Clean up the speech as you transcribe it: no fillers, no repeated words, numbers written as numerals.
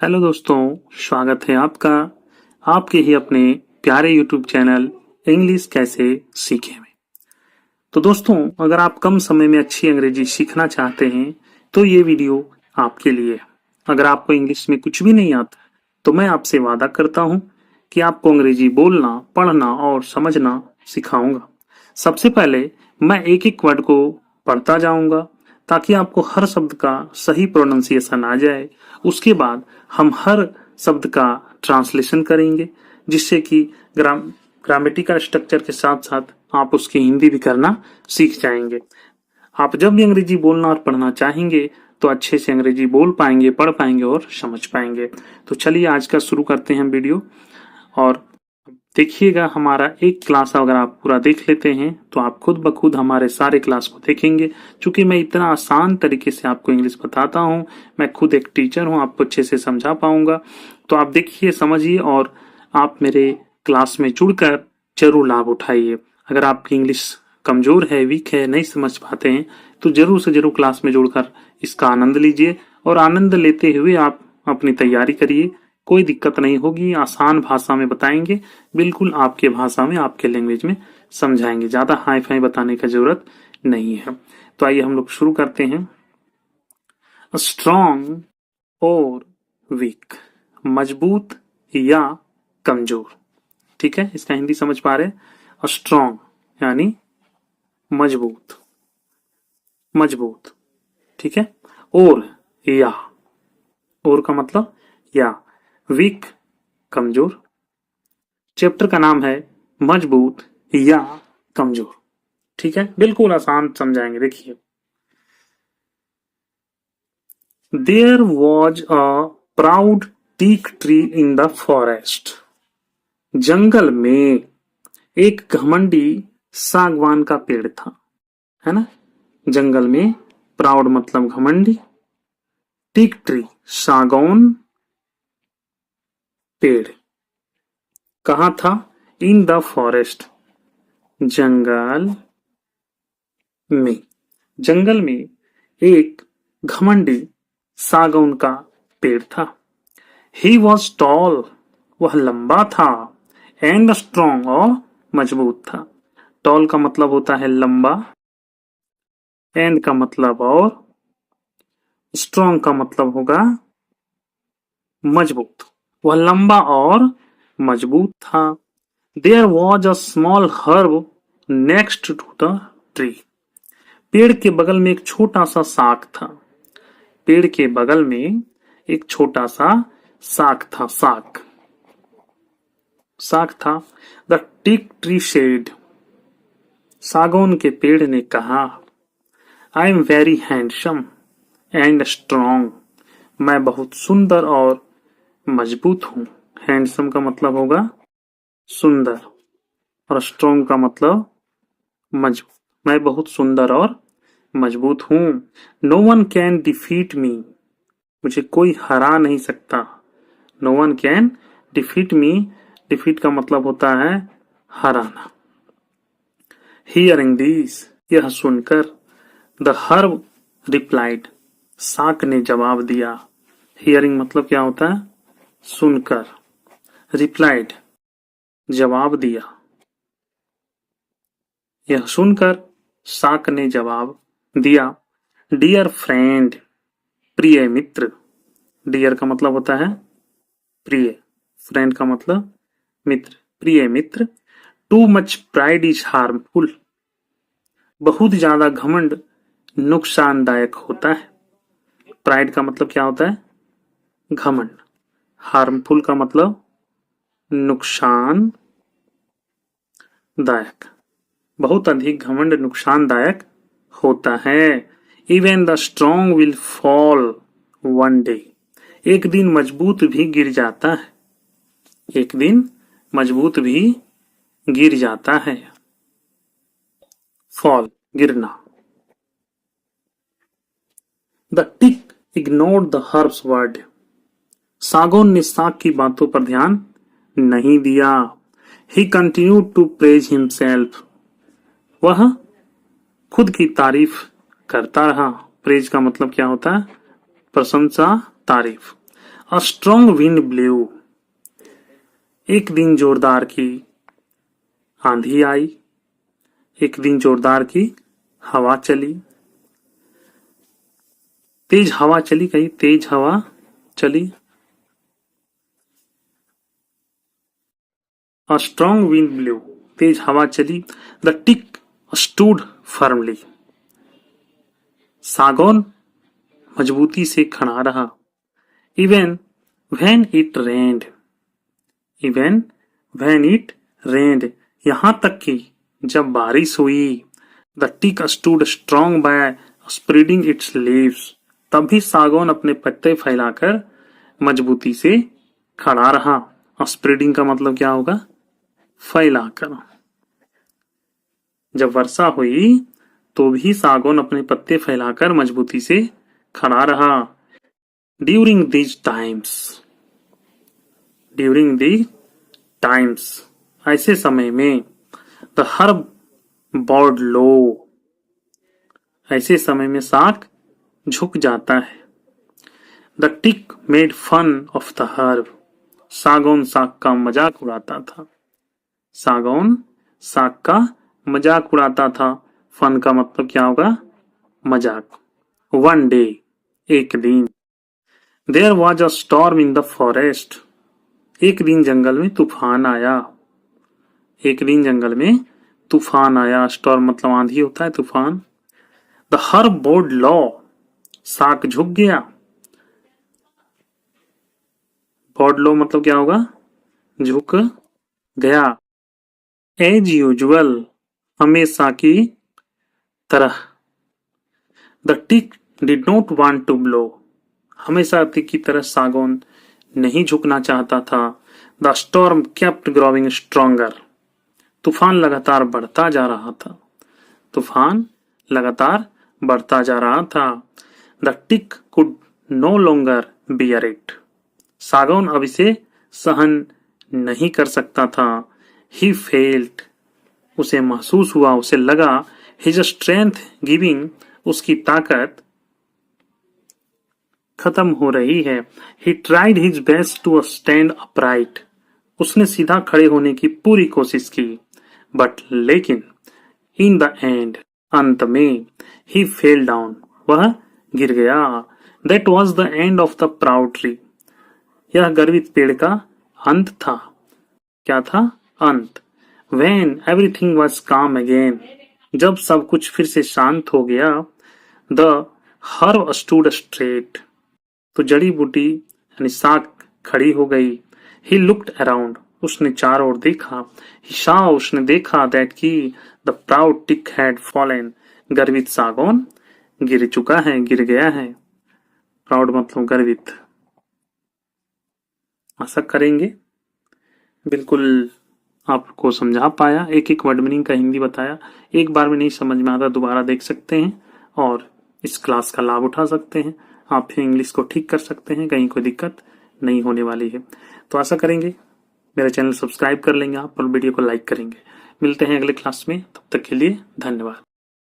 Hello दोस्तों, स्वागत है आपका आपके ही अपने प्यारे यूट्यूब चैनल इंग्लिश कैसे सीखें में। तो दोस्तों, अगर आप कम समय में अच्छी अंग्रेजी सीखना चाहते हैं तो ये वीडियो आपके लिए है। अगर आपको इंग्लिश में कुछ भी नहीं आता तो मैं आपसे वादा करता हूँ कि आपको अंग्रेजी बोलना, पढ़ना और समझना सिखाऊंगा। सबसे पहले मैं एक एक वर्ड को पढ़ता जाऊंगा ताकि आपको हर शब्द का सही प्रोनाउंसिएशन आ जाए। उसके बाद हम हर शब्द का ट्रांसलेशन करेंगे जिससे कि ग्रामेटिकल स्ट्रक्चर के साथ साथ आप उसकी हिंदी भी करना सीख जाएंगे। आप जब भी अंग्रेजी बोलना और पढ़ना चाहेंगे तो अच्छे से अंग्रेजी बोल पाएंगे, पढ़ पाएंगे और समझ पाएंगे। तो चलिए आज का शुरू करते हैं वीडियो। और देखिएगा, हमारा एक क्लास अगर आप पूरा देख लेते हैं तो आप खुद ब खुद हमारे सारे क्लास को देखेंगे। क्योंकि मैं इतना आसान तरीके से आपको इंग्लिश बताता हूँ, मैं खुद एक टीचर हूँ, आपको अच्छे से समझा पाऊंगा। तो आप देखिए, समझिए और आप मेरे क्लास में जुड़कर जरूर लाभ उठाइए। अगर आपकी इंग्लिश कमजोर है, वीक है, नहीं समझ पाते हैं तो जरूर से जरूर क्लास में जुड़कर इसका आनंद लीजिए और आनंद लेते हुए आप अपनी तैयारी करिए। कोई दिक्कत नहीं होगी, आसान भाषा में बताएंगे, बिल्कुल आपके भाषा में, आपके लैंग्वेज में समझाएंगे। ज्यादा हाई फाई बताने का जरूरत नहीं है। तो आइए हम लोग शुरू करते हैं। स्ट्रॉन्ग और वीक, मजबूत या कमजोर। ठीक है, इसका हिंदी समझ पा रहे हैं? स्ट्रॉन्ग यानी मजबूत, मजबूत। ठीक है, या, और का मतलब या, वीक कमजोर। चैप्टर का नाम है मजबूत या कमजोर। ठीक है, बिल्कुल आसान समझाएंगे। देखिए, there was a proud teak tree in the forest. जंगल में एक घमंडी सागवान का पेड़ था, है ना। जंगल में प्राउड मतलब घमंडी, टीक ट्री सागौन पेड़। कहाँ था? इन द फॉरेस्ट, जंगल में। जंगल में एक घमंडी सागौन का पेड़ था। ही वॉज टॉल, वह लंबा था, एंड स्ट्रॉन्ग और मजबूत था। टॉल का मतलब होता है लंबा, एंड का मतलब और, स्ट्रॉन्ग का मतलब होगा मजबूत। वह लंबा और मजबूत था। There was a small herb next to the tree. पेड़ के बगल में एक छोटा सा साग था। पेड़ के बगल में एक छोटा सा साग था। साग था। द टीक ट्री सेड, सागौन के पेड़ ने कहा, I am very handsome and strong. मैं बहुत सुंदर और मजबूत हूँ। हैंडसम का मतलब होगा सुंदर और स्ट्रॉन्ग का मतलब मजबूत। मैं बहुत सुंदर और मजबूत हूँ। No one can defeat me, मुझे कोई हरा नहीं सकता। No one can defeat me, defeat का मतलब होता है हराना। हियरिंग दिस, यह सुनकर, द हर्ब रिप्लाइड, साक ने जवाब दिया। हियरिंग मतलब क्या होता है? सुनकर। रिप्लाइड जवाब दिया। यह सुनकर साक ने जवाब दिया, डियर फ्रेंड, प्रिय मित्र। डियर का मतलब होता है प्रिय, फ्रेंड का मतलब मित्र, प्रिय मित्र। Too much pride is harmful, बहुत ज्यादा घमंड नुकसानदायक होता है। प्राइड का मतलब क्या होता है? घमंड। हार्मफुल का मतलब नुकसानदायक। बहुत अधिक घमंड नुकसानदायक होता है। Even the strong will fall one day, एक दिन मजबूत भी गिर जाता है। एक दिन मजबूत भी गिर जाता है। फॉल गिरना। The teak ignored the herb's word, सागौन ने साग की बातों पर ध्यान नहीं दिया। He continued to praise himself, वह खुद की तारीफ करता रहा। प्रेज का मतलब क्या होता है? प्रशंसा, तारीफ। अ स्ट्रॉन्ग विंड ब्लेव, एक दिन जोरदार की आंधी आई, एक दिन जोरदार की हवा चली, तेज हवा चली, कहीं तेज हवा चली। A strong wind blew, तेज हवा चली। The tick stood firmly, सागौन मजबूती से खड़ा रहा। Even when it rained, even when it rained, यहां तक कि जब बारिश हुई। The tick stood strong by spreading its leaves, तब भी सागौन अपने पत्ते फैलाकर मजबूती से खड़ा रहा। स्प्रेडिंग का मतलब क्या होगा? फैलाकर। जब वर्षा हुई तो भी सागौन अपने पत्ते फैलाकर मजबूती से खड़ा रहा। During these times, during the times, ऐसे समय में। द हर्ब बॉड लो, ऐसे समय में साग झुक जाता है। The teak made fun of the herb, सागौन साग का मजाक उड़ाता था। सागौन साग का मजाक उड़ाता था। फन का मतलब क्या होगा? मजाक। वन डे, एक दिन। There was a storm in the forest, एक दिन जंगल में तूफान आया। एक दिन जंगल में तूफान आया। स्टॉर्म मतलब आंधी होता है, तूफान। द हर्ब बोर्ड लॉ, साग झुक गया। बोर्ड लॉ मतलब क्या होगा? झुक गया। एज यूजुअल, हमेशा की तरह। The teak did not want to blow, हमेशा की तरह सागौन नहीं झुकना चाहता था। The storm kept growing stronger, तूफान लगातार बढ़ता जा रहा था। तूफान लगातार बढ़ता जा रहा था। The teak could no longer bear it, सागौन अब इसे सहन नहीं कर सकता था। ही फेल्ट, उसे महसूस हुआ, उसे लगा। हिज स्ट्रेंथ गिविंग, उसकी ताकत खत्म हो रही है। He tried his best to stand upright, उसने सीधा खड़े होने की पूरी कोशिश की। बट लेकिन इन द एंड, अंत में, ही फेल डाउन, वह गिर गया। That was the end of the proud tree, यह गर्वित पेड़ का अंत था। क्या था? अंत। When everything was calm again, जब सब कुछ फिर से शांत हो गया। The herb stood straight, तो जड़ी बूटी यानी साग खड़ी हो गई। He looked around, उसने चारों ओर देखा। He saw, उसने देखा that कि the proud tick had fallen, गर्वित सागौन गिर चुका है, गिर गया है। प्राउड मतलब गर्वित। आशा करेंगे बिल्कुल आपको समझा पाया। एक एक वर्ड मीनिंग का हिंदी बताया। एक बार में नहीं समझ में आता, दोबारा देख सकते हैं और इस क्लास का लाभ उठा सकते हैं। आप फिर इंग्लिश को ठीक कर सकते हैं, कहीं कोई दिक्कत नहीं होने वाली है। तो आशा करेंगे मेरा चैनल सब्सक्राइब कर लेंगे आप और वीडियो को लाइक करेंगे। मिलते हैं अगले क्लास में, तब तक के लिए धन्यवाद।